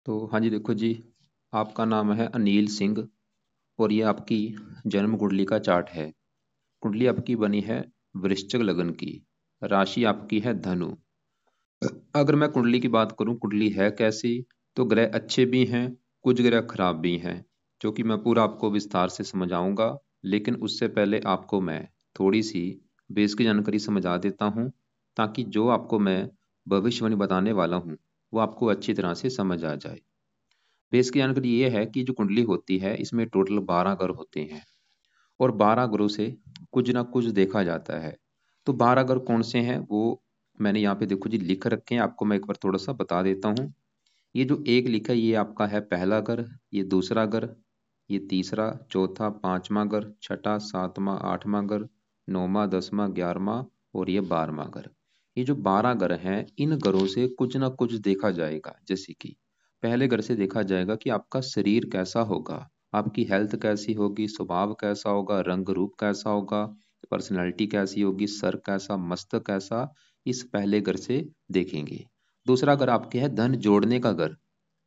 तो हाँ जी, देखो जी, आपका नाम है अनिल सिंह और ये आपकी जन्म कुंडली का चार्ट है। कुंडली आपकी बनी है वृश्चिक लगन की। राशि आपकी है धनु। अगर मैं कुंडली की बात करूं, कुंडली है कैसी, तो ग्रह अच्छे भी हैं, कुछ ग्रह खराब भी हैं, जो कि मैं पूरा आपको विस्तार से समझाऊंगा। लेकिन उससे पहले आपको मैं थोड़ी सी बेस की जानकारी समझा देता हूं, ताकि जो आपको मैं भविष्यवाणी बताने वाला हूं वो आपको अच्छी तरह से समझ आ जाए। बेस की जानकारी ये है कि जो कुंडली होती है इसमें टोटल 12 ग्रह होते हैं और 12 ग्रहों से कुछ ना कुछ देखा जाता है। तो 12 ग्रह कौन से हैं वो मैंने यहाँ पे देखो जी लिख रखे हैं, आपको मैं एक बार थोड़ा सा बता देता हूँ। ये जो एक लिखा है ये आपका है पहला ग्रह, ये दूसरा ग्रह, ये तीसरा, चौथा, पांचवा ग्रह, छठा, सातवां, आठवां ग्रह, नौवां, दसवां, ग्यारहवां और ये 12वां ग्रह। ये जो 12 ग्रह हैं इन ग्रहों से कुछ ना कुछ देखा जाएगा। जैसे कि पहले ग्रह से देखा जाएगा कि आपका शरीर कैसा होगा, आपकी हेल्थ कैसी होगी, स्वभाव कैसा होगा, रंग रूप कैसा होगा, पर्सनैलिटी कैसी होगी, सर कैसा, मस्तक कैसा, इस पहले घर से देखेंगे। दूसरा घर आपके है धन जोड़ने का घर।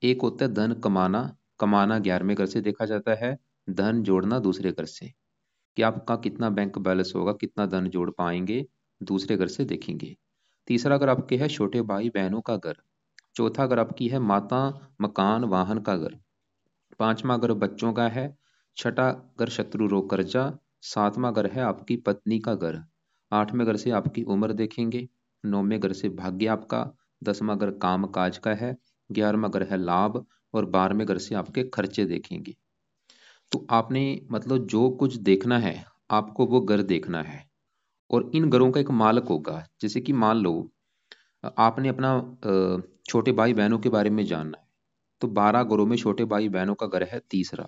एक होता है धन कमाना, कमाना 11वें घर से देखा जाता है, धन जोड़ना दूसरे घर से, कि आपका कितना बैंक बैलेंस होगा, कितना धन जोड़ पाएंगे, दूसरे घर से देखेंगे। तीसरा घर आपके है छोटे भाई बहनों का घर। चौथा घर आपकी है माता, मकान, वाहन का घर। पांचवा घर बच्चों का है। छठा घर शत्रु रोग कर्जा। सातवां घर है आपकी पत्नी का घर। आठवें घर से आपकी उम्र देखेंगे। नौवें घर से भाग्य आपका। 10वां घर काम काज का है। 11वां घर है लाभ। और 12वें घर से आपके खर्चे देखेंगे। तो आपने मतलब जो कुछ देखना है आपको वो घर देखना है। और इन घरों का एक मालक होगा। जैसे कि मान लो आपने अपना छोटे भाई बहनों के बारे में जानना है, तो 12 घरों में छोटे भाई बहनों का घर है तीसरा।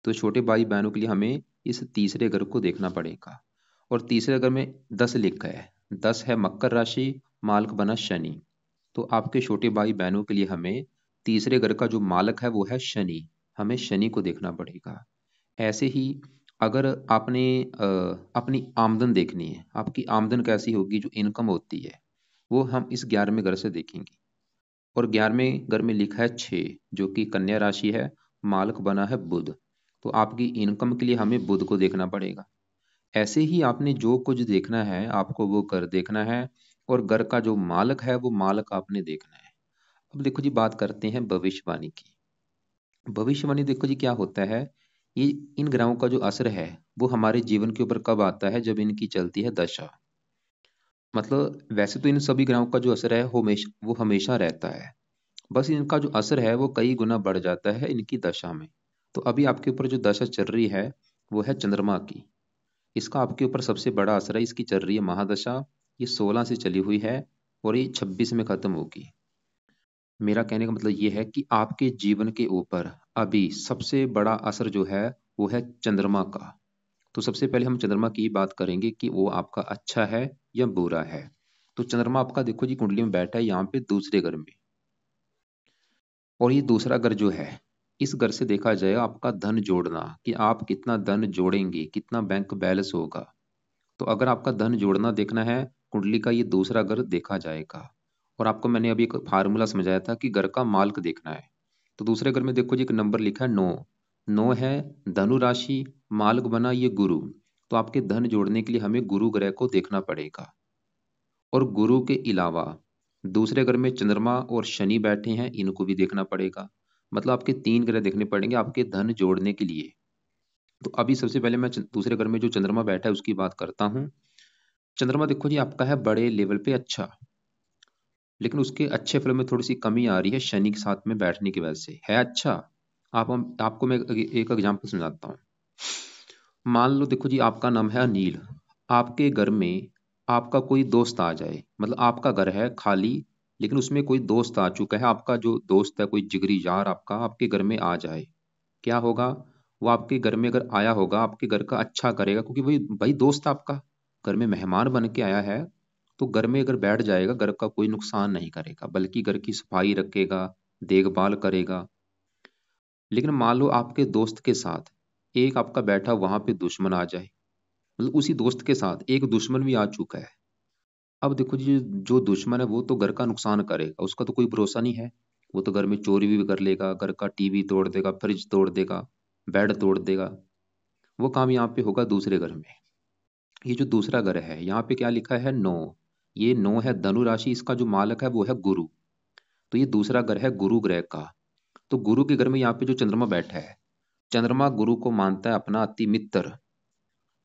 तो छोटे भाई बहनों के लिए हमें इस तीसरे घर को देखना पड़ेगा। और तीसरे घर में 10 लिखा है। 10 है मकर राशि, मालक बना शनि। तो आपके छोटे भाई बहनों के लिए हमें तीसरे घर का जो मालक है वो है शनि। हमें शनि को देखना पड़ेगा। ऐसे ही अगर आपने अपनी आमदन देखनी है, आपकी आमदन कैसी होगी, जो इनकम होती है वो हम इस 11वें घर से देखेंगे। और 11वें घर में लिखा है 6, जो कि कन्या राशि है, मालक बना है बुध। तो आपकी इनकम के लिए हमें बुध को देखना पड़ेगा। ऐसे ही आपने जो कुछ देखना है आपको वो घर देखना है। और घर का जो मालक है वो मालक आपने देखना है। अब देखो जी, बात करते हैं भविष्यवाणी की। भविष्यवाणी देखो जी क्या होता है, ये इन ग्रहों का जो असर है वो हमारे जीवन के ऊपर कब आता है, जब इनकी चलती है दशा। मतलब वैसे तो इन सभी ग्रहों का जो असर है वो हमेशा रहता है, बस इनका जो असर है वो कई गुना बढ़ जाता है इनकी दशा में। तो अभी आपके ऊपर जो दशा चल रही है वो है चंद्रमा की। इसका आपके ऊपर सबसे बड़ा असर है, इसकी चल रही है महादशा। ये 16 से चली हुई है और ये 26 में खत्म होगी। मेरा कहने का मतलब ये है कि आपके जीवन के ऊपर अभी सबसे बड़ा असर जो है वो है चंद्रमा का। तो सबसे पहले हम चंद्रमा की बात करेंगे कि वो आपका अच्छा है या बुरा है। तो चंद्रमा आपका देखो जी कुंडली में बैठा है यहाँ पे दूसरे घर में। और ये दूसरा घर जो है, इस घर से देखा जाएगा आपका धन जोड़ना, कि आप कितना धन जोड़ेंगे, कितना बैंक बैलेंस होगा। तो अगर आपका धन जोड़ना देखना है, कुंडली का ये दूसरा घर देखा जाएगा। और आपको मैंने अभी एक फार्मूला समझाया था कि घर का माल्क देखना है। तो दूसरे घर में देखो जी एक नंबर लिखा है 9। 9 है धनु राशि, माल्क बना ये गुरु। तो आपके धन जोड़ने के लिए हमें गुरु ग्रह को देखना पड़ेगा। और गुरु के अलावा दूसरे घर में चंद्रमा और शनि बैठे हैं, इनको भी देखना पड़ेगा। मतलब आपके 3 ग्रह देखने पड़ेंगे आपके धन जोड़ने के लिए। तो अभी सबसे पहले मैं दूसरे घर में जो चंद्रमा बैठा है उसकी बात करता हूँ। चंद्रमा देखो जी आपका है बड़े लेवल पे अच्छा, लेकिन उसके अच्छे फल में थोड़ी सी कमी आ रही है शनि के साथ में बैठने की वजह से। है अच्छा, आपको मैं एक एग्जांपल समझाता हूँ। मान लो देखो जी आपका नाम है अनिल। आपके घर में आपका कोई दोस्त आ जाए, मतलब आपका घर है खाली, लेकिन उसमें कोई दोस्त आ चुका है। आपका जो दोस्त है, कोई जिगरी यार आपका आपके घर में आ जाए, क्या होगा, वो आपके घर में अगर आया होगा आपके घर का अच्छा करेगा, क्योंकि वही भाई दोस्त आपका घर में मेहमान बन के आया है। तो घर में अगर बैठ जाएगा घर का कोई नुकसान नहीं करेगा, बल्कि घर की सफाई रखेगा, देखभाल करेगा। लेकिन मान लो आपके दोस्त के साथ एक आपका बैठा वहां पे दुश्मन आ जाए, मतलब उसी दोस्त के साथ एक दुश्मन भी आ चुका है। अब देखो जी जो दुश्मन है वो तो घर का नुकसान करेगा, उसका तो कोई भरोसा नहीं है। वो तो घर में चोरी भी कर लेगा, घर का टीवी तोड़ देगा, फ्रिज तोड़ देगा, बेड तोड़ देगा। वो काम यहाँ पे होगा दूसरे घर में। ये जो दूसरा घर है यहाँ पे क्या लिखा है, 9। ये 9 है धनु राशि, इसका जो मालक है वो है गुरु। तो ये दूसरा घर है गुरु ग्रह का। तो गुरु के घर में यहाँ पे जो चंद्रमा बैठा है, चंद्रमा गुरु को मानता है अपना अति मित्र।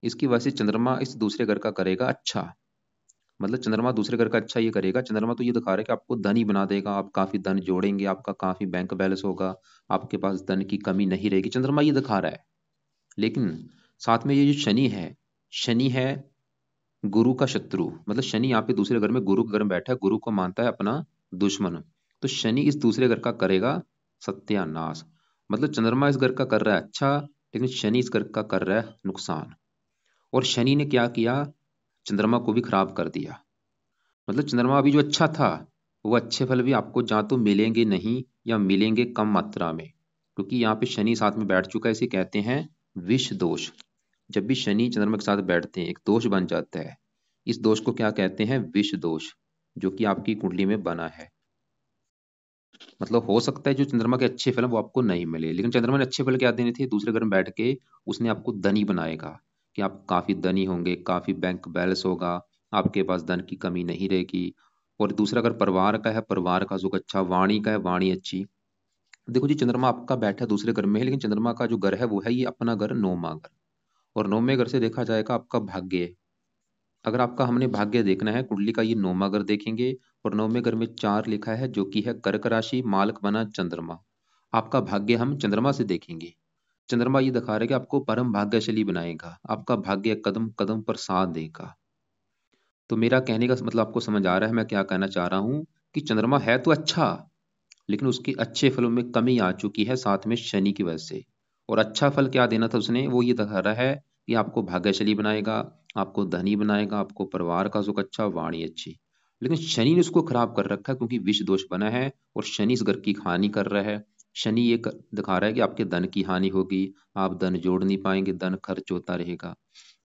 इसकी वजह से चंद्रमा इस दूसरे घर का करेगा अच्छा। मतलब चंद्रमा दूसरे घर का अच्छा ये करेगा। चंद्रमा तो ये दिखा रहा है कि आपको धनी बना देगा, आप काफी धन जोड़ेंगे, आपका काफी बैंक बैलेंस होगा, आपके पास धन की कमी नहीं रहेगी, चंद्रमा ये दिखा रहा है। लेकिन साथ में ये जो शनि है, शनि है गुरु का शत्रु। मतलब शनि यहाँ पे दूसरे घर में गुरु के घर में बैठा है, गुरु को मानता है अपना दुश्मन। तो शनि इस दूसरे घर का करेगा सत्यानाश। मतलब चंद्रमा इस घर का कर रहा है अच्छा, लेकिन शनि इस घर का कर रहा है नुकसान। और शनि ने क्या किया, चंद्रमा को भी खराब कर दिया। मतलब चंद्रमा अभी जो अच्छा था, वो अच्छे फल भी आपको जहाँ तो मिलेंगे नहीं, या मिलेंगे कम मात्रा में, क्योंकि यहाँ पे शनि साथ में बैठ चुका है। इसे कहते हैं विष दोष। जब भी शनि चंद्रमा के साथ बैठते हैं एक दोष बन जाता है। इस दोष को क्या कहते हैं, विष दोष, जो कि आपकी कुंडली में बना है। मतलब हो सकता है जो चंद्रमा के अच्छे फल वो आपको नहीं मिले, लेकिन चंद्रमा ने अच्छे फल क्या देने थे, दूसरे घर में बैठ के उसने आपको धनी बनाएगा, कि आप काफी धनी होंगे, काफी बैंक बैलेंस होगा, आपके पास धन की कमी नहीं रहेगी। और दूसरा घर परिवार का है, परिवार का सुख अच्छा, वाणी का है, वाणी अच्छी। देखो जी, चंद्रमा आपका बैठा दूसरे घर में है, लेकिन चंद्रमा का जो घर है वो है ये अपना घर, नौवां घर। और नौवें घर से देखा जाएगा आपका भाग्य। अगर आपका हमने भाग्य देखना है कुंडली का, ये नौवां घर देखेंगे। और नौवें घर में 4 लिखा है, जो कि है कर्क राशि, मालक बना चंद्रमा। आपका भाग्य हम चंद्रमा से देखेंगे। चंद्रमा ये दिखा रहा है कि आपको परम भाग्यशाली बनाएगा, आपका भाग्य कदम कदम पर साथ देगा। तो मेरा कहने का मतलब आपको समझ आ रहा है मैं क्या कहना चाह रहा हूँ, कि चंद्रमा है तो अच्छा, लेकिन उसकी अच्छे फलों में कमी आ चुकी है साथ में शनि की वजह से। और अच्छा फल क्या देना था उसने, वो ये दिखा रहा है कि आपको भाग्यशाली बनाएगा, आपको धनी बनाएगा, आपको परिवार का सुख अच्छा, वाणी अच्छी। लेकिन शनि ने उसको खराब कर रखा है, क्योंकि विष दोष बना है और शनि इस घर की हानि कर रहा है। शनि ये दिखा रहा है कि आपके धन की हानि होगी, आप धन जोड़ नहीं पाएंगे, धन खर्च होता रहेगा।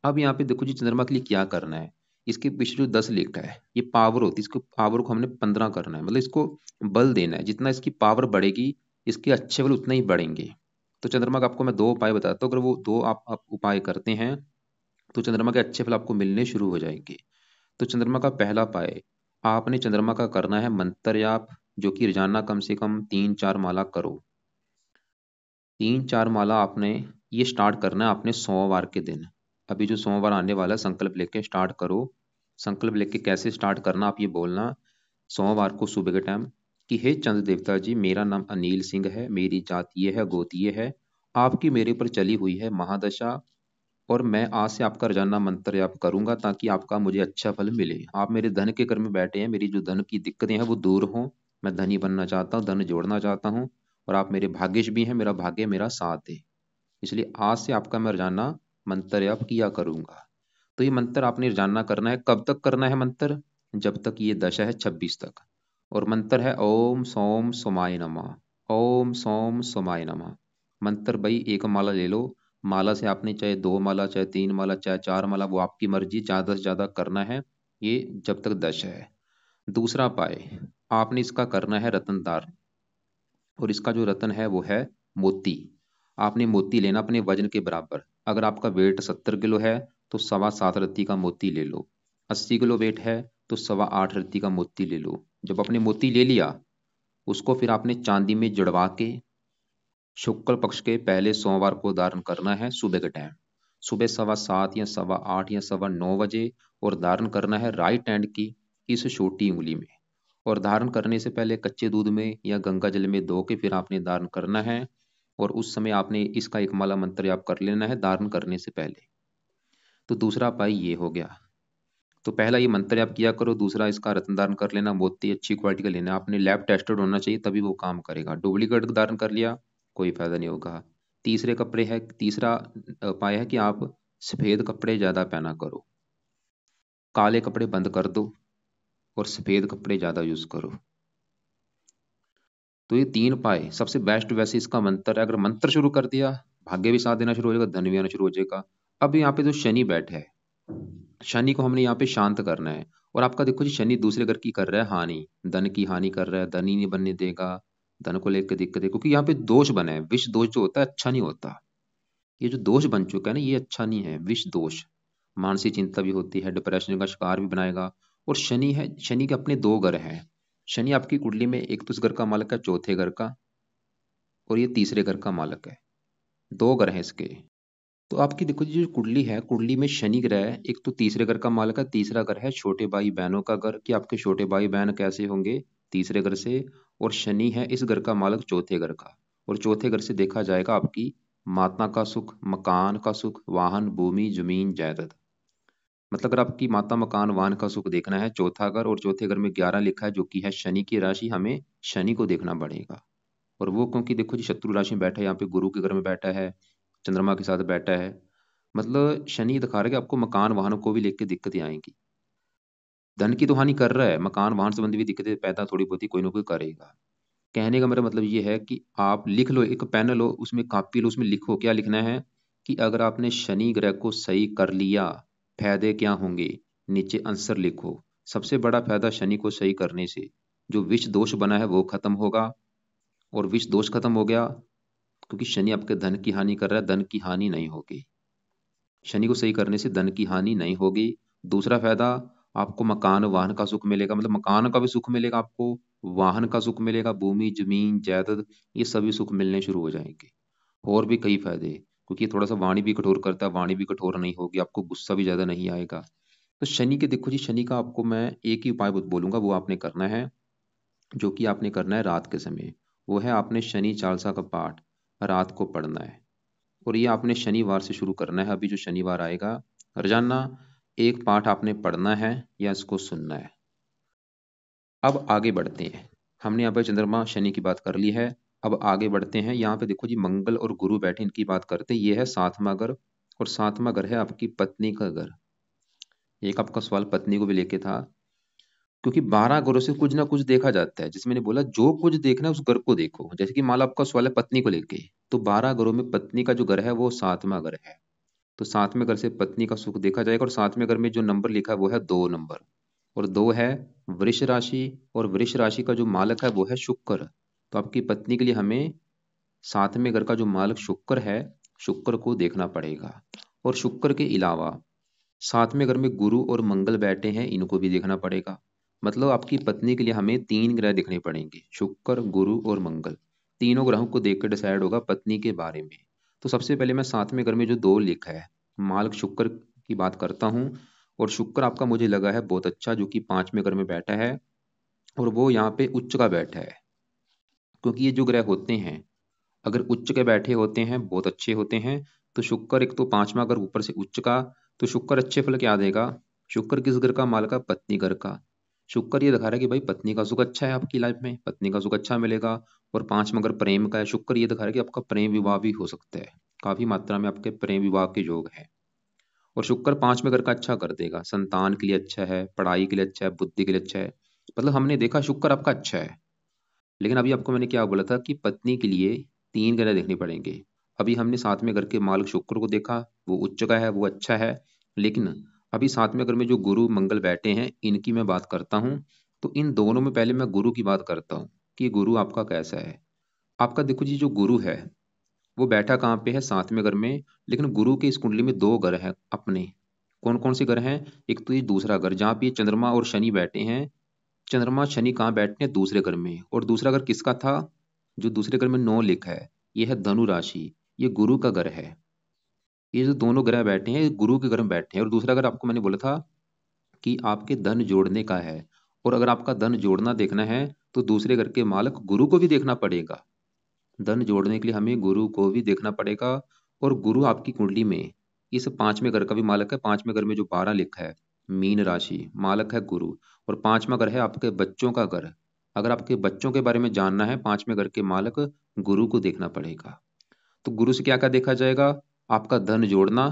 अब यहाँ पे देखो जी, चंद्रमा के लिए क्या करना है। इसके पीछे जो 10 लिखा है, ये पावर होती है, इसको पावर को हमने 15 करना है। मतलब इसको बल देना है, जितना इसकी पावर बढ़ेगी इसके अच्छे बल उतना ही बढ़ेंगे। तो चंद्रमा का आपको मैं 2 उपाय बताता हूँ, अगर वो 2 आप उपाय करते हैं तो चंद्रमा के अच्छे फल आपको मिलने शुरू हो जाएंगे। तो चंद्रमा का पहला उपाय, आपने चंद्रमा का करना है मंत्र जाप, जो कि रोजाना कम से कम 3-4 माला करो। 3-4 माला आपने ये स्टार्ट करना है आपने सोमवार के दिन। अभी जो सोमवार आने वाला है, संकल्प लेके स्टार्ट करो। संकल्प लेके कैसे स्टार्ट करना, आप ये बोलना सोमवार को सुबह के टाइम, कि हे चंद्र देवता जी, मेरा नाम अनिल सिंह है, मेरी जात ये है, गोत्र ये है, आपकी मेरे पर चली हुई है महादशा, और मैं आज से आपका रोजाना मंत्र जाप करूंगा ताकि आपका मुझे अच्छा फल मिले। आप मेरे धन के घर में बैठे हैं, मेरी जो धन की दिक्कतें हैं वो दूर हों, मैं धनी बनना चाहता हूँ, धन जोड़ना चाहता हूँ, और आप मेरे भाग्यश भी हैं, मेरा भाग्य मेरा साथ दे। इसलिए आज से आपका मैं रोजाना मंत्र जाप किया करूंगा। तो ये मंत्र आपने रोजाना करना है। कब तक करना है मंत्र, जब तक ये दशा है 26 तक। और मंत्र है ओम सोम सोमाय नमः, ओम सोम सोमाय नमः। मंत्र भाई एक माला ले लो, माला से आपने चाहे 2 माला, चाहे 3 माला, चाहे 4 माला, वो आपकी मर्जी, ज्यादा से ज्यादा करना है ये जब तक दशा है। दूसरा उपाय, आपने इसका करना है रत्नदार। और इसका जो रत्न है वो है मोती। आपने मोती लेना अपने वजन के बराबर। अगर आपका वेट 70 किलो है तो 7.25 रत्ती का मोती ले लो। 80 किलो वेट है तो 8.25 रत्ती का मोती ले लो। जब आपने मोती ले लिया, उसको फिर आपने चांदी में जड़वा के शुक्ल पक्ष के पहले सोमवार को धारण करना है सुबह के टाइम, सुबह 7:15 या 8:15 या 9:15 बजे। और धारण करना है राइट हैंड की इस छोटी उंगली में। और धारण करने से पहले कच्चे दूध में या गंगा जल में धो के फिर आपने धारण करना है। और उस समय आपने इसका एक माला मंत्र आप कर लेना है धारण करने से पहले। तो दूसरा उपाय ये हो गया। तो पहला ये मंत्र आप किया करो, दूसरा इसका रत्न धारण कर लेना, मोती अच्छी क्वालिटी का लेना, आपने लैब टेस्टेड होना चाहिए तभी वो काम करेगा। डुप्लीकेट धारण कर लिया कोई फायदा नहीं होगा। तीसरा उपाय है कि आप सफेद कपड़े ज्यादा पहना करो, काले कपड़े बंद कर दो और सफेद कपड़े ज्यादा यूज करो। तो ये 3 उपाय सबसे बेस्ट। वैसे इसका मंत्र है, अगर मंत्र शुरू कर दिया भाग्य भी साथ देना शुरू हो जाएगा, धन भी आना शुरू हो जाएगा। अब यहाँ पे जो शनि बैठा है, शनि को हमने यहाँ पे शांत करना है। और आपका देखो जी, शनि दूसरे घर की कर रहा है हानि, धन की हानि कर रहा है, धन ही नहीं बनने देगा, धन को लेकर दिक्कत है, क्योंकि यहाँ पे दोष बने हैं। विष दोष जो होता है अच्छा नहीं होता। ये जो दोष बन चुका है ना, ये अच्छा नहीं है। विष दोष, मानसिक चिंता भी होती है, डिप्रेशन का शिकार भी बनाएगा। और शनि है, शनि के अपने दो घर हैं। शनि आपकी कुंडली में एक तो इस घर का मालक है, चौथे घर का, और ये तीसरे घर का मालक है। दो घर हैं इसके। तो आपकी देखो जी, जो कुंडली है, कुंडली में शनि ग्रह है, एक तो तीसरे घर का मालक है, तीसरा घर है छोटे भाई बहनों का घर, कि आपके छोटे भाई बहन कैसे होंगे, तीसरे घर से। और शनि है इस घर का मालक चौथे घर का। और चौथे घर से देखा जाएगा आपकी माता का सुख, मकान का सुख, वाहन, भूमि, जमीन, जायदाद। मतलब अगर आपकी माता, मकान, वाहन का सुख देखना है, चौथा घर, और चौथे घर में 11 लिखा है जो कि है शनि की राशि, हमें शनि को देखना पड़ेगा। और वो क्योंकि देखो जी शत्रु राशि में बैठा है, यहाँ पे गुरु के घर में बैठा है, चंद्रमा के साथ बैठा है। मतलब शनि दिखा रहा है कि आपको मकान वाहन को भी लेके दिक्कतें आएंगी। धन की तो हानि कर रहा है, मकान वाहन संबंधी भी दिक्कतें पैदा थोड़ी बहुत ही कोई ना कोई करेगा। कहने का मेरा मतलब ये है कि आप लिख लो, एक पेन लो, उसमें कॉपी लो, उसमें लिखो क्या लिखना है, कि अगर आपने शनि ग्रह को सही कर लिया, फायदे क्या होंगे। नीचे आंसर लिखो। सबसे बड़ा फायदा शनि को सही करने से, जो विष दोष बना है वो खत्म होगा। और विष दोष खत्म हो गया, क्योंकि शनि आपके धन की हानि कर रहा है, धन की हानि नहीं होगी। शनि को सही करने से धन की हानि नहीं होगी। दूसरा फायदा, आपको मकान वाहन का सुख मिलेगा, मतलब मकान का भी सुख मिलेगा आपको, वाहन का सुख मिलेगा, भूमि, जमीन, जायदाद, ये सभी सुख मिलने शुरू हो जाएंगे। और भी कई फायदे, क्योंकि ये थोड़ा सा वाणी भी कठोर करता है, वाणी भी कठोर नहीं होगी, आपको गुस्सा भी ज्यादा नहीं आएगा। तो शनि के देखो जी, शनि का आपको मैं एक ही उपाय बोलूंगा, वो आपने करना है, जो कि आपने करना है रात के समय। वो है आपने शनि चालीसा का पाठ रात को पढ़ना है। और ये आपने शनिवार से शुरू करना है, अभी जो शनिवार आएगा, रोजाना एक पाठ आपने पढ़ना है या इसको सुनना है। अब आगे बढ़ते हैं। हमने यहाँ पे चंद्रमा शनि की बात कर ली है। अब आगे बढ़ते हैं, यहाँ पे देखो जी मंगल और गुरु बैठे, इनकी बात करते हैं। ये है सातवां घर, और सातवां घर है आपकी पत्नी का घर। एक आपका सवाल पत्नी को भी लेके था, क्योंकि 12 घरों से कुछ ना कुछ देखा जाता है। जैसे मैंने बोला, जो कुछ देखना है उस घर को देखो। जैसे कि मान लो आपका सवाल है पत्नी को लेके, तो 12 घरों में पत्नी का जो घर है वो सातवां घर है। तो सातवें घर से पत्नी का सुख देखा जाएगा। और सातवें घर में जो नंबर लिखा है वो है 2 नंबर, और 2 है वृष राशि। और वृष राशि का जो मालक है वो है शुक्र। तो आपकी पत्नी के लिए हमें सातवें घर का जो मालक शुक्र है, शुक्र को देखना पड़ेगा। और शुक्र के अलावा सातवें घर में गुरु और मंगल बैठे हैं, इनको भी देखना पड़ेगा। मतलब आपकी पत्नी के लिए हमें 3 ग्रह देखने पड़ेंगे, शुक्र, गुरु और मंगल। तीनों ग्रहों को देखकर डिसाइड होगा पत्नी के बारे में। तो सबसे पहले मैं सातवें घर में जो 2 लिखा है, मालक शुक्र की बात करता हूँ। और शुक्र आपका मुझे लगा है बहुत अच्छा, जो कि 5वें घर में बैठा है, और वो यहाँ पे उच्च का बैठा है। क्योंकि ये जो ग्रह होते हैं, अगर उच्च के बैठे होते हैं, बहुत अच्छे होते हैं। तो शुक्र एक तो 5वां घर ऊपर से उच्च का, तो शुक्र अच्छे फल क्या देगा। शुक्र किस घर का मालक है, पत्नी घर का। शुक्र ये दिखा रहा है कि भाई पत्नी का सुख अच्छा है, आपकी लाइफ में पत्नी का सुख अच्छा मिलेगा। और 5वां घर प्रेम का है, शुक्र ये दिखा रहा है कि आपका प्रेम विवाह भी हो सकता है, काफी मात्रा में आपके प्रेम विवाह के योग है। और शुक्र 5वें घर का अच्छा कर देगा, संतान के लिए अच्छा है, पढ़ाई के लिए अच्छा है, बुद्धि के लिए अच्छा है। मतलब हमने देखा शुक्र आपका अच्छा है। लेकिन अभी आपको मैंने क्या बोला था, कि पत्नी के लिए 3 ग्रह देखने पड़ेंगे। अभी हमने सातवें घर के मालक शुक्र को देखा, वो उच्च का है, वो अच्छा है। लेकिन अभी सातवें घर में जो गुरु मंगल बैठे हैं, इनकी मैं बात करता हूँ। तो इन दोनों में पहले मैं गुरु की बात करता हूँ, कि गुरु आपका कैसा है। आपका देखो जी, जो गुरु है वो बैठा कहाँ पे है, सातवें घर में। लेकिन गुरु के इस कुंडली में 2 घर हैं अपने। कौन कौन से घर हैं, एक तो ये दूसरा घर जहाँ पे ये चंद्रमा और शनि बैठे हैं। चंद्रमा शनि कहाँ बैठते हैं, दूसरे घर में। और दूसरा घर किसका था, जो दूसरे घर में 9 लिखा है, ये है धनु राशि, ये गुरु का घर है। ये जो दोनों ग्रह बैठे हैं, ये गुरु के घर में बैठे हैं। और दूसरा घर आपको मैंने बोला था कि आपके धन जोड़ने का है। और अगर आपका धन जोड़ना देखना है, तो दूसरे घर के मालक गुरु को भी देखना पड़ेगा। धन जोड़ने के लिए हमें गुरु को भी देखना पड़ेगा। और गुरु आपकी कुंडली में इस 5वें घर का भी मालक है। 5वें घर में जो 12 लिखा है, मीन राशि, मालक है गुरु। और 5वां घर है आपके बच्चों का घर। अगर आपके बच्चों के बारे में जानना है, 5वें घर के मालक गुरु को देखना पड़ेगा। तो गुरु से क्या क्या देखा जाएगा, आपका धन जोड़ना,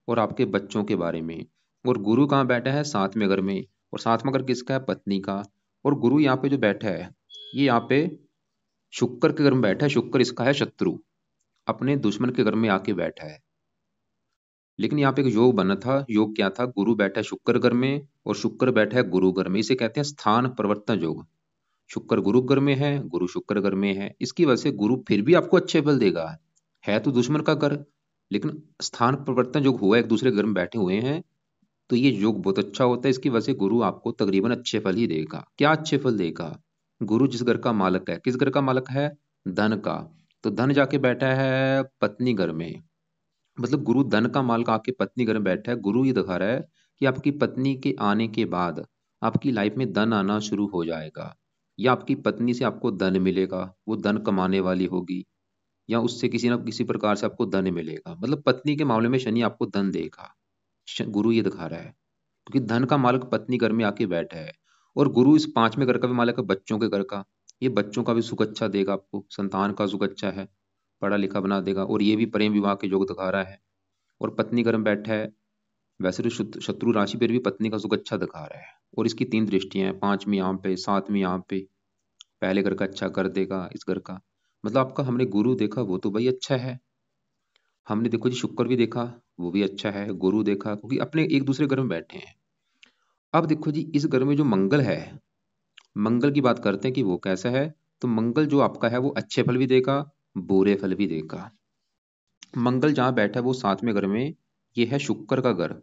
और आपके बच्चों के बारे में। और गुरु कहाँ बैठा है, 7वें घर में। और 7वां घर किसका है, पत्नी का। और गुरु यहाँ पे जो बैठा है, ये यहाँ पे शुक्र के घर में बैठा है। शुक्र इसका है शत्रु, अपने दुश्मन के घर में आके बैठा है। लेकिन यहाँ पे एक योग बना था, योग क्या था, गुरु बैठा है शुक्र घर में, और शुक्र बैठा है गुरु घर में। इसे कहते हैं स्थान परिवर्तन योग। शुक्र गुरु घर में है, गुरु शुक्र घर में है, इसकी वजह से गुरु फिर भी आपको अच्छे फल देगा। है तो दुश्मन का घर, लेकिन स्थान परिवर्तन जो हुआ है, एक दूसरे घर में बैठे हुए हैं, तो ये योग बहुत अच्छा होता है। इसकी वजह से गुरु आपको तकरीबन अच्छे फल ही देगा। क्या अच्छे फल देगा? गुरु जिस घर का मालक है, किस घर का मालक है? धन का। तो धन जाके बैठा है पत्नी घर में, मतलब गुरु धन का मालक आके पत्नी घर में बैठा है। गुरु ये दिखा रहा है कि आपकी पत्नी के आने के बाद आपकी लाइफ में धन आना शुरू हो जाएगा, या आपकी पत्नी से आपको धन मिलेगा, वो धन कमाने वाली होगी, या उससे किसी ना किसी प्रकार से आपको धन मिलेगा। मतलब पत्नी के मामले में शनि आपको धन देगा, गुरु ये दिखा रहा है, क्योंकि धन का मालक पत्नी घर में आके बैठा है। और गुरु इस पांचवें घर का भी मालक है, बच्चों के घर का। ये बच्चों का भी सुख अच्छा देगा आपको, संतान का सुख अच्छा है, पढ़ा लिखा बना देगा। और ये भी प्रेम विवाह के योग दिखा रहा है। और पत्नी घर में बैठा है, वैसे तो शत्रु राशि पर भी पत्नी का सुख अच्छा दिखा रहा है। और इसकी तीन दृष्टियां हैं, पांचवीं यहाँ पे, सातवीं यहाँ पे। पहले घर का अच्छा कर देगा इस घर का, मतलब आपका हमने गुरु देखा वो तो भाई अच्छा है। हमने देखो जी शुक्र भी देखा, वो भी अच्छा है। गुरु देखा, क्योंकि अपने एक दूसरे घर में बैठे हैं। अब देखो जी इस घर में जो मंगल है, मंगल की बात करते हैं कि वो कैसा है। तो मंगल जो आपका है वो अच्छे फल भी देगा, बुरे फल भी देगा। मंगल जहां बैठा है वो सातवें घर में, ये है शुक्र का घर।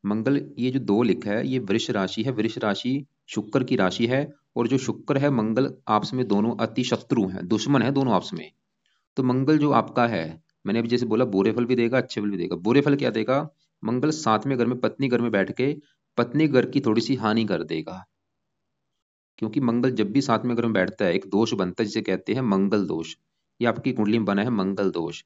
मंगल ये जो दो लिखा है ये वृष राशि है, वृष राशि शुक्र की राशि है। और जो शुक्र है मंगल आपस में दोनों अति शत्रु हैं, दुश्मन है दोनों आपस में। तो मंगल जो आपका है, मैंने अभी जैसे बोला बुरे फल भी देगा अच्छे फल भी देगा। बुरे फल क्या देगा? मंगल सातवें घर में पत्नी घर में बैठ के पत्नी घर की थोड़ी सी हानि कर देगा। क्योंकि मंगल जब भी सातवें घर में बैठता है एक दोष बनता है जिसे कहते हैं मंगल दोष। ये आपकी कुंडली में बना है मंगल दोष।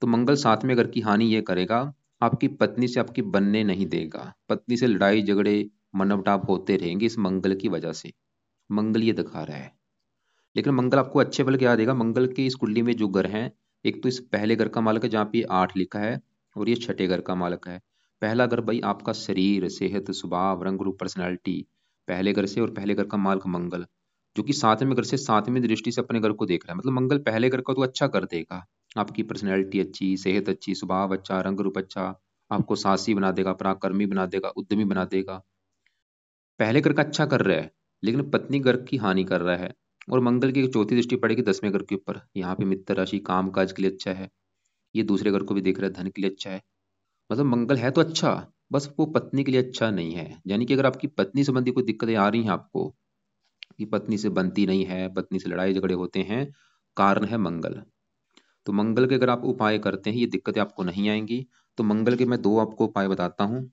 तो मंगल सातवें घर की हानि ये करेगा, आपकी पत्नी से आपकी बनने नहीं देगा। पत्नी से लड़ाई झगड़े मनमुटाव होते रहेंगे इस मंगल की वजह से। मंगल ये दिखा रहा है। लेकिन मंगल आपको अच्छे फल क्या देगा? मंगल की इस कुंडली में जो घर हैं, एक तो इस पहले घर का मालक है जहाँ पे 8 लिखा है, और ये छठे घर का मालक है। पहला घर भाई आपका शरीर, सेहत, स्वभाव, रंग रूप, पर्सनैलिटी, पहले घर से। और पहले घर का मालक मंगल, जो कि सातवें घर से सातवीं दृष्टि से अपने घर को देख रहा है। मतलब मंगल पहले घर का तो अच्छा कर देगा, आपकी पर्सनैलिटी अच्छी, सेहत अच्छी, स्वभाव अच्छा, रंग रूप अच्छा, आपको साहसी बना देगा, पराक्रमी बना देगा, उद्यमी बना देगा। पहले घर का अच्छा कर रहा है, लेकिन पत्नी घर की हानि कर रहा है। और मंगल की चौथी दृष्टि पड़ेगी दसवें घर के ऊपर, यहाँ पे मित्र राशि काम काज के लिए अच्छा है। ये दूसरे घर को भी देख रहा है, धन के लिए अच्छा है। मतलब मंगल है तो अच्छा, बस वो पत्नी के लिए अच्छा नहीं है। यानी कि अगर आपकी पत्नी संबंधी कोई दिक्कतें आ रही हैं आपको, कि पत्नी से बनती नहीं है, पत्नी से लड़ाई झगड़े होते हैं, कारण है मंगल। तो मंगल के अगर आप उपाय करते हैं ये दिक्कतें आपको नहीं आएंगी। तो मंगल के मैं दो आपको उपाय बताता हूँ।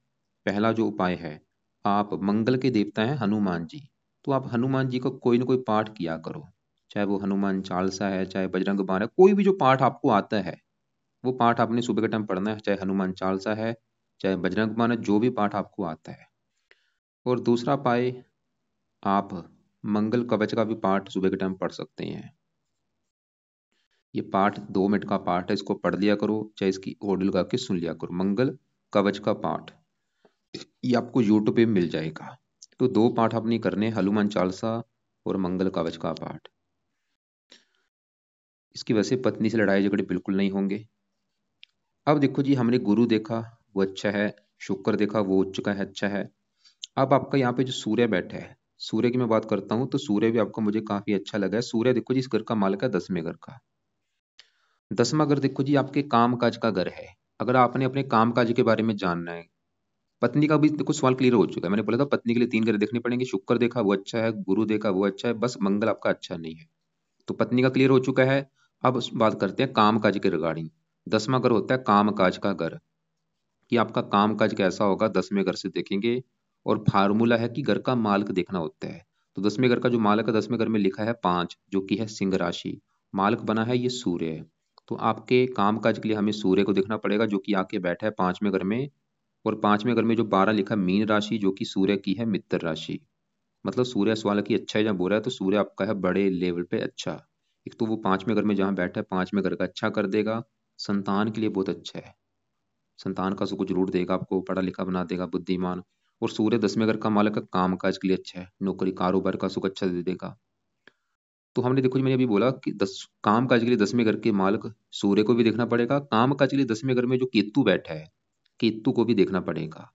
पहला जो उपाय है, आप मंगल के देवता हैं हनुमान जी, तो आप हनुमान जी का कोई ना कोई पाठ किया करो। चाहे वो हनुमान चालीसा है, चाहे बजरंग बाण है, कोई भी जो पाठ आपको आता है वो पाठ आपने सुबह के टाइम पढ़ना है। चाहे हनुमान चालीसा है, चाहे बजरंग बाण है, जो भी पाठ आपको आता है। और दूसरा उपाय, आप मंगल कवच का भी पाठ सुबह के टाइम पढ़ सकते हैं। ये पाठ 2 मिनट का पाठ है, इसको पढ़ लिया करो, चाहे इसकी ऑडियो लगा के सुन लिया करो। मंगल कवच का पाठ ये आपको यूट्यूब पे मिल जाएगा। तो दो पाठ आपने करने, हनुमान चालीसा और मंगल कवच का पाठ। इसकी वजह से पत्नी से लड़ाई झगड़े बिल्कुल नहीं होंगे। अब देखो जी हमने गुरु देखा, वो अच्छा है। शुक्र देखा, वो उच्च का है, अच्छा है। अब आपका यहाँ पे जो सूर्य बैठा है, सूर्य की मैं बात करता हूँ, तो सूर्य भी आपका मुझे काफी अच्छा लगा है। सूर्य देखो जी इस घर का मालिक है दसवें घर का। दसवां घर देखो जी आपके काम काज का घर है। अगर आपने अपने काम काज के बारे में जानना है, पत्नी का भी देखो सवाल क्लियर हो चुका है। मैंने बोला था पत्नी के लिए 3 ग्रह देखने पड़ेंगे, शुक्र देखा वो अच्छा है, गुरु देखा वो अच्छा है, बस मंगल आपका अच्छा नहीं है। तो पत्नी का क्लियर हो चुका है। अब बात करते हैं काम काज के रिगार्डिंग। दसवां घर होता है काम काज का घर, कि आपका काम काज कैसा होगा 10वें घर से देखेंगे। और फार्मूला है कि घर का मालिक देखना होता है। तो 10वें घर का जो मालिक है 10वें घर में लिखा है 5, जो कि है सिंह राशि। मालिक बना है ये सूर्य है। तो आपके काम काज के लिए हमें सूर्य को देखना पड़ेगा, जो कि आके बैठा है 5वें घर में। और 5वें घर में जो 12 लिखा है मीन राशि, जो कि सूर्य की है मित्र राशि। मतलब सूर्य सवाल की अच्छा है या बुरा है, तो सूर्य आपका है बड़े लेवल पे अच्छा। एक तो वो 5वें घर में जहाँ बैठा है 5वें घर का अच्छा कर देगा, संतान के लिए बहुत अच्छा है। संतान का सुख जरूर देगा आपको, पढ़ा लिखा बना देगा, बुद्धिमान। और सूर्य 10वें घर का मालक है, काम काज के लिए अच्छा है, नौकरी कारोबार का सुख अच्छा दे देगा। तो हमने देखो जी मैंने अभी बोला कि काम काज के लिए 10वें घर के मालक सूर्य को भी देखना पड़ेगा। काम काज के लिए 10वें घर में जो केतु बैठा है, केतु को भी देखना पड़ेगा।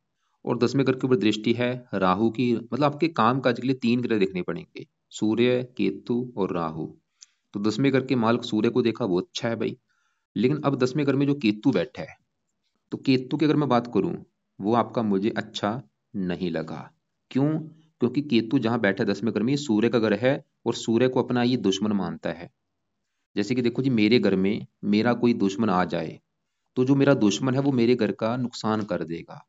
और 10वें घर के ऊपर दृष्टि है राहु की, मतलब आपके काम काज के लिए 3 ग्रह देखने पड़ेंगे। सूर्य, केतु और राहु। तो 10वें घर के मालिक सूर्य को देखा, वो अच्छा है भाई। लेकिन अब 10वें घर में जो केतु बैठा है, तो केतु की अगर मैं बात करूं, वो आपका मुझे अच्छा नहीं लगा। क्यों? क्योंकि केतु जहां बैठा है 10वें घर में, ये सूर्य का घर है और सूर्य को अपना ये दुश्मन मानता है। जैसे कि देखो जी, मेरे घर में मेरा कोई दुश्मन आ जाए, तो जो मेरा दुश्मन है वो मेरे घर का नुकसान कर देगा,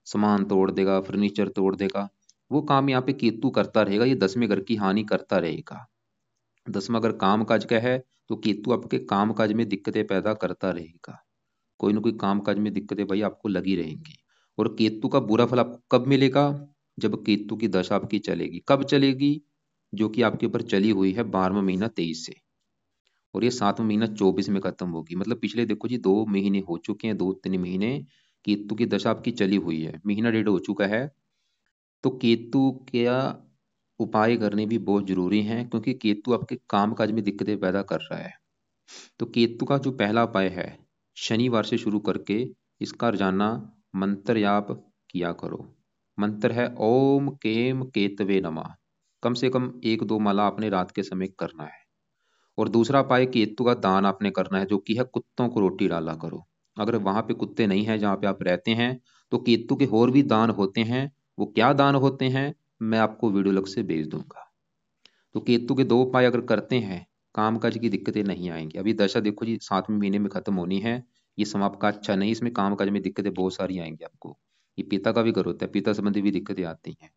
सामान तोड़ देगा, फर्नीचर तोड़ देगा। वो काम यहाँ पे केतु करता रहेगा, ये 10वें घर की हानि करता रहेगा। 10वां घर काम काज का है, तो केतु आपके काम काज में दिक्कतें पैदा करता रहेगा। कोई ना कोई काम काज में दिक्कतें भाई आपको लगी रहेंगी। और केतु का बुरा फल आपको कब मिलेगा? जब केतु की दशा आपकी चलेगी। कब चलेगी? जो कि आपके ऊपर चली हुई है 12वां महीना 23 से, और ये 7वां महीना 24 में खत्म होगी। मतलब पिछले देखो जी 2 महीने हो चुके हैं, 2-3 महीने केतु की दशा आपकी चली हुई है, महीना डेढ़ हो चुका है। तो केतु का उपाय करने भी बहुत जरूरी हैं, क्योंकि केतु आपके काम काज में दिक्कतें पैदा कर रहा है। तो केतु का जो पहला उपाय है, शनिवार से शुरू करके इसका रोजाना मंत्र जाप किया करो। मंत्र है ओम केम केतवे नमः। कम से कम 1-2 माला आपने रात के समय करना है। और दूसरा उपाय, केतु का दान आपने करना है, जो कि है कुत्तों को रोटी डाला करो। अगर वहां पे कुत्ते नहीं हैं जहाँ पे आप रहते हैं, तो केतु के और भी दान होते हैं। वो क्या दान होते हैं, मैं आपको वीडियो लग से भेज दूंगा। तो केतु के 2 उपाय अगर करते हैं, कामकाज की दिक्कतें नहीं आएंगी। अभी दशा देखो जी 7वें महीने में खत्म होनी है, ये समय आपका अच्छा नहीं, इसमें कामकाज में दिक्कतें बहुत सारी आएंगी आपको। ये पिता का भी घर होता है, पिता संबंधी भी दिक्कतें आती हैं।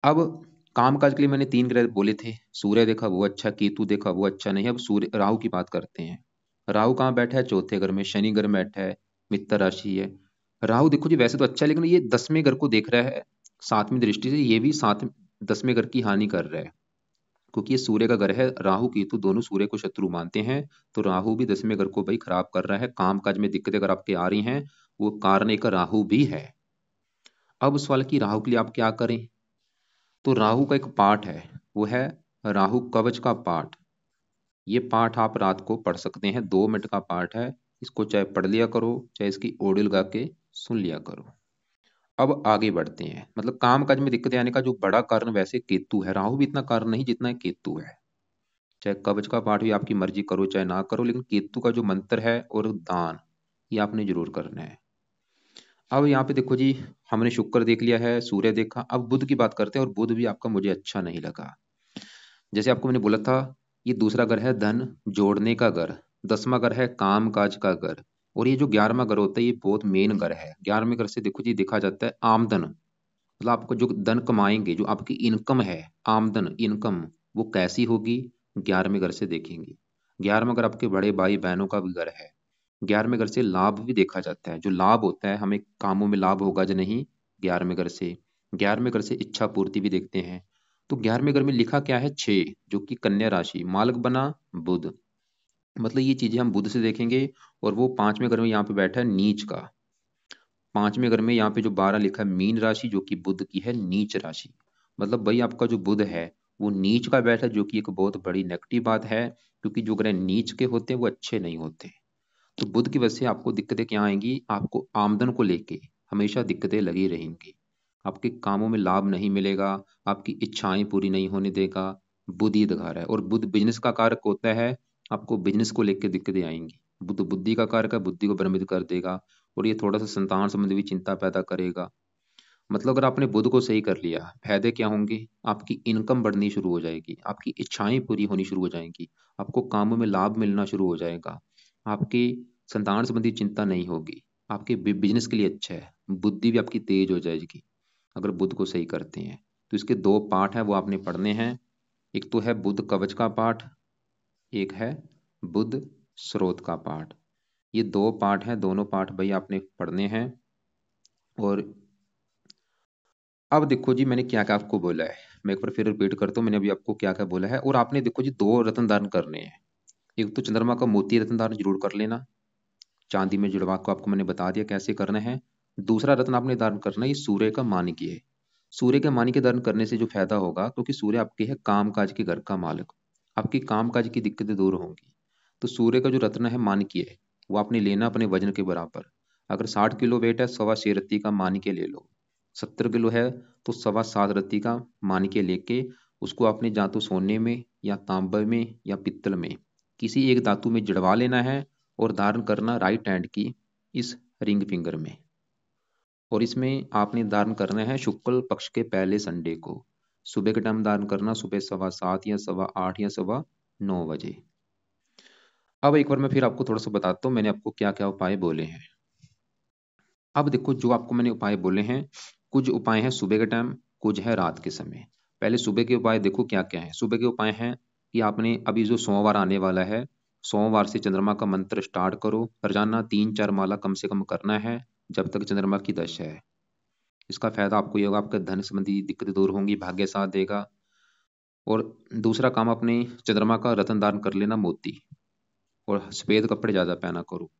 अब कामकाज के लिए मैंने 3 ग्रह बोले थे, सूर्य देखा वो अच्छा, केतु देखा वो अच्छा नहीं। अब सूर्य राहु की बात करते हैं। राहु कहाँ बैठा है? चौथे घर में। शनि घर में बैठा है, मित्र राशि है। राहु देखो जी वैसे तो अच्छा है, लेकिन ये 10वें घर को देख रहा है 7वीं दृष्टि से, ये भी 10वें घर की हानि कर रहा है। क्योंकि ये सूर्य का घर है, राहु केतु दोनों सूर्य को शत्रु मानते हैं। तो राहु भी 10वें घर को भाई खराब कर रहा है। काम काज में दिक्कतें अगर आपके आ रही हैं, वो कारण एक राहु भी है। अब सवाल की राहु के लिए आप क्या करें? तो राहु का एक पाठ है, वो है राहु कवच का पाठ। ये पाठ आप रात को पढ़ सकते हैं, 2 मिनट का पाठ है। इसको चाहे पढ़ लिया करो, चाहे इसकी ऑडियो लगा के सुन लिया करो। अब आगे बढ़ते हैं। मतलब काम काज में दिक्कतें आने का जो बड़ा कारण वैसे केतु है, राहु भी इतना कारण नहीं जितना केतु है। चाहे कवच का पाठ भी आपकी मर्जी करो चाहे ना करो, लेकिन केतु का जो मंत्र है और दान, ये आपने जरूर करना है। अब यहाँ पे देखो जी, हमने शुक्र देख लिया है, सूर्य देखा, अब बुध की बात करते हैं। और बुध भी आपका मुझे अच्छा नहीं लगा। जैसे आपको मैंने बोला था, ये दूसरा घर है धन जोड़ने का घर, 10वां घर है काम काज का घर, और ये जो 11वां घर होता है, ये बहुत मेन घर है। 11वें घर से देखो जी देखा जाता है आमदन, मतलब आपको जो धन कमाएंगे, जो आपकी इनकम है, आमदन इनकम, वो कैसी होगी, 11वें घर से देखेंगे। 11वां घर आपके बड़े भाई बहनों का भी घर है। 11वें घर से लाभ भी देखा जाता है, जो लाभ होता है हमें कामों में लाभ होगा या नहीं, 11वें घर से। 11वें घर से इच्छा पूर्ति भी देखते हैं। तो 11वें घर में लिखा क्या है? 6, जो कि कन्या राशि, मालक बना बुध। मतलब ये चीजें हम बुध से देखेंगे। और वो 5वें घर में यहाँ पे बैठा है नीच का। 5वें घर में यहाँ पे जो 12 लिखा है मीन राशि, जो कि बुध की है नीच राशि। मतलब भाई आपका जो बुध है वो नीच का बैठा है, जो कि एक बहुत बड़ी नेगेटिव बात है। क्योंकि जो ग्रह नीच के होते हैं वो अच्छे नहीं होते। तो बुध की वजह से आपको दिक्कतें क्या आएंगी? आपको आमदन को लेके हमेशा दिक्कतें लगी रहेंगी। आपके कामों में लाभ नहीं मिलेगा, आपकी इच्छाएं पूरी नहीं होने देगा। बुध ही दिखा रहा है, और बुध बिजनेस का कारक होता है। आपको बिजनेस को लेकर दिक्कतें आएंगी। बुध बुद्धि का कारक है, बुद्धि को भ्रमित कर देगा। और ये थोड़ा सा संतान संबंधी भी चिंता पैदा करेगा। मतलब अगर आपने बुध को सही कर लिया, फायदे क्या होंगे? आपकी इनकम बढ़नी शुरू हो जाएगी, आपकी इच्छाएं पूरी होनी शुरू हो जाएंगी, आपको कामों में लाभ मिलना शुरू हो जाएगा, आपकी संतान संबंधी चिंता नहीं होगी, आपके बिजनेस के लिए अच्छा है, बुद्धि भी आपकी तेज हो जाएगी अगर बुध को सही करते हैं। तो इसके 2 पाठ हैं, वो आपने पढ़ने हैं। एक तो है बुध कवच का पाठ, एक है बुध स्रोत का पाठ। ये 2 पाठ हैं, दोनों पाठ भाई आपने पढ़ने हैं। और अब देखो जी मैंने क्या क्या आपको बोला है, मैं एक बार फिर रिपीट करता हूँ, मैंने अभी आपको क्या क्या बोला है। और आपने देखो जी 2 रत्न धारण करने हैं। एक तो चंद्रमा का मोती रत्न धारण जरूर कर लेना, चांदी में जुड़वा को आपको मैंने बता दिया कैसे करना है। दूसरा रत्न आपने धारण करना है, ये सूर्य का मानिक्य है। सूर्य के मानिक्य धारण करने से जो फायदा होगा, क्योंकि सूर्य आपके है काम काज के घर का मालिक, आपकी काम काज की दिक्कतें दूर होंगी। तो सूर्य का जो रत्न है मानिक्य है, वो आपने लेना अपने वजन के बराबर। अगर 60 किलो वेट है, 6.25 रत्ती का मानिक्य ले लो। 70 किलो है तो 7.25 रत्ती का मानिक्य लेके उसको आपने या तो सोने में या तांबे में या पित्तल में किसी एक धातु में जड़वा लेना है और धारण करना राइट हैंड की इस रिंग फिंगर में। और इसमें आपने धारण करना है शुक्ल पक्ष के पहले संडे को। सुबह के टाइम धारण करना, सुबह 7:15 या 8:15 या 9:15 बजे। अब एक बार मैं फिर आपको थोड़ा सा बताता हूँ मैंने आपको क्या क्या उपाय बोले हैं। अब देखो जो आपको मैंने उपाय बोले हैं, कुछ उपाय हैं सुबह के टाइम, कुछ है रात के समय। पहले सुबह के उपाय देखो क्या क्या है। सुबह के उपाय हैं कि आपने अभी जो सोमवार आने वाला है, सोमवार से चंद्रमा का मंत्र स्टार्ट करो। रोजाना 3-4 माला कम से कम करना है जब तक चंद्रमा की दशा है। इसका फायदा आपको ये होगा, आपके धन संबंधी दिक्कतें दूर होंगी, भाग्य साथ देगा। और दूसरा काम, अपने चंद्रमा का रत्न दान कर लेना, मोती, और सफेद कपड़े ज्यादा पहना करो।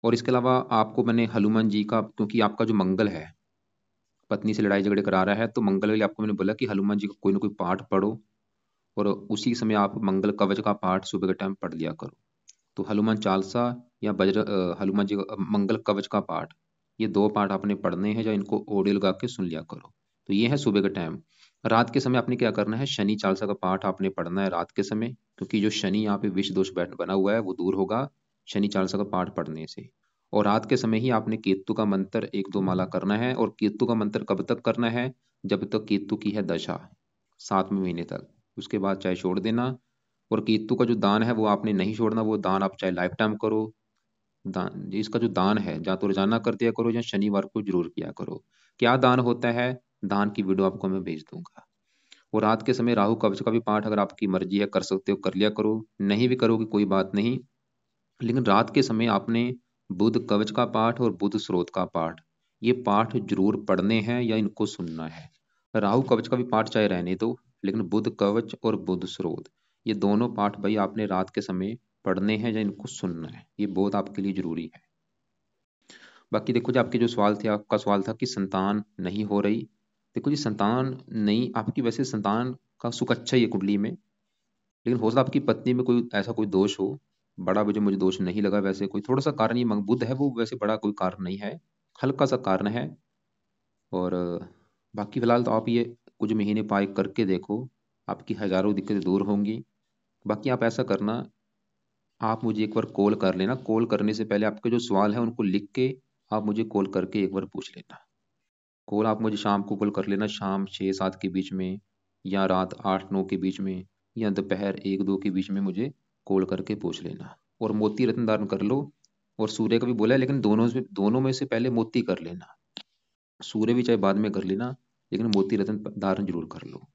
और इसके अलावा आपको मैंने हनुमान जी का, क्योंकि आपका जो मंगल है, पत्नी से लड़ाई झगड़े करा रहा है, तो मंगल के लिए आपको मैंने बोला कि हनुमान जी का कोई ना कोई पाठ पढ़ो, और उसी समय आप मंगल कवच का पाठ सुबह के टाइम पढ़ लिया करो। तो हनुमान चालीसा या हनुमान जी का मंगल कवच का पाठ, ये दो पाठ आपने पढ़ने हैं, या इनको ऑडियो लगा के सुन लिया करो। तो ये है सुबह के टाइम। रात के समय आपने क्या करना है, शनि चालीसा का पाठ आपने पढ़ना है रात के समय, क्योंकि जो शनि यहाँ पे विष दोष बैठ बना हुआ है वो दूर होगा शनि चालीसा का पाठ पढ़ने से। और रात के समय ही आपने केतु का मंत्र 1-2 माला करना है। और केतु का मंत्र कब तक करना है, जब तक केतु की है दशा, 7वें महीने तक। उसके बाद चाहे छोड़ देना। और केतु का जो दान है वो आपने नहीं छोड़ना, वो दान आप चाहे लाइफ टाइम करो। दान, इसका जो दान है या तो रोजाना कर दिया करो या शनिवार को जरूर किया करो। क्या दान होता है, दान की वीडियो आपको मैं भेज दूंगा। और रात के समय राहु कवच का भी पाठ अगर आपकी मर्जी है कर सकते हो, कर लिया करो। नहीं भी करोगे कोई बात नहीं, लेकिन रात के समय आपने बुध कवच का पाठ और बुध स्रोत का पाठ, ये पाठ जरूर पढ़ने हैं या इनको सुनना है। राहु कवच का भी पाठ चाहे रहने दो, लेकिन बुध कवच और बुध स्रोत, ये दोनों पाठ भाई आपने रात के समय पढ़ने हैं या इनको सुनना है, ये बहुत आपके लिए जरूरी है। बाकी देखो जी, आपके जो सवाल थे, आपका सवाल था कि संतान नहीं हो रही। देखो जी, संतान नहीं, आपकी वैसे संतान का सुख अच्छा ही है कुंडली में, लेकिन हो सकता आपकी पत्नी में कोई ऐसा कोई दोष हो। बड़ा मुझे दोष नहीं लगा, वैसे कोई थोड़ा सा कारण ये बुध है, वो वैसे बड़ा कोई कारण नहीं है, हल्का सा कारण है। और बाकी फिलहाल तो आप ये कुछ महीने पाए करके देखो, आपकी हजारों दिक्कतें दूर होंगी। बाकी आप ऐसा करना, आप मुझे एक बार कॉल कर लेना। कॉल करने से पहले आपके जो सवाल है उनको लिख के आप मुझे कॉल करके एक बार पूछ लेना। कॉल आप मुझे शाम को कॉल कर लेना, शाम 6-7 के बीच में, या रात 8-9 के बीच में, या दोपहर 1-2 के बीच में मुझे कॉल करके पूछ लेना। और मोती रत्न धारण कर लो। और सूर्य का भी बोला है, लेकिन दोनों में से पहले मोती कर लेना। सूर्य भी चाहे बाद में कर लेना, लेकिन मोती रत्न धारण जरूर कर लो।